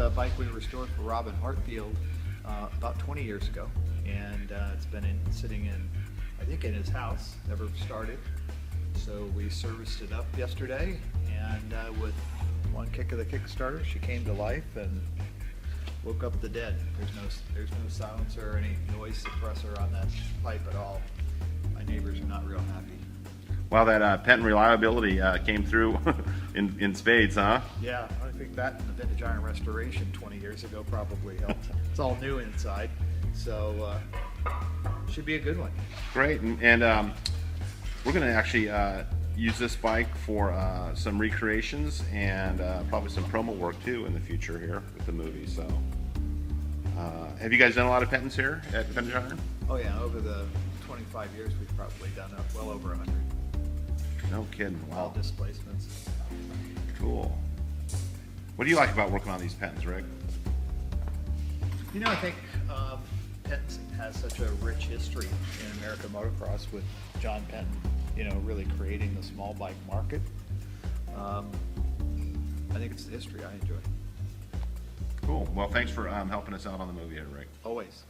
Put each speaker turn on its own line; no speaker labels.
a bike we restored for Robin Hartfiel about 20 years ago, and it's been sitting in, I think, in his house, never started. So we serviced it up yesterday, and with one kick of the Kickstarter, she came to life and woke up the dead. There's no silencer or any noise suppressor on that pipe at all. My neighbors are not real happy.
Well, that Penton reliability came through in spades, huh?
Yeah, I think that and the Vintage Iron restoration 20 years ago probably helped. It's all new inside, so should be a good one.
Great, and we're going to actually use this bike for some recreations and probably some promo work too in the future here with the movie. So, have you guys done a lot of Pentons here at Vintage Iron?
Oh yeah, over the 25 years we've probably done well over 100.
No kidding. Wow.
All displacements.
Cool. What do you like about working on these Pentons, Rick?
You know, I think Penton has such a rich history in American motocross with John Penton, you know, really creating the small bike market. I think it's the history I enjoy.
Cool. Well, thanks for helping us out on the movie here, Rick.
Always.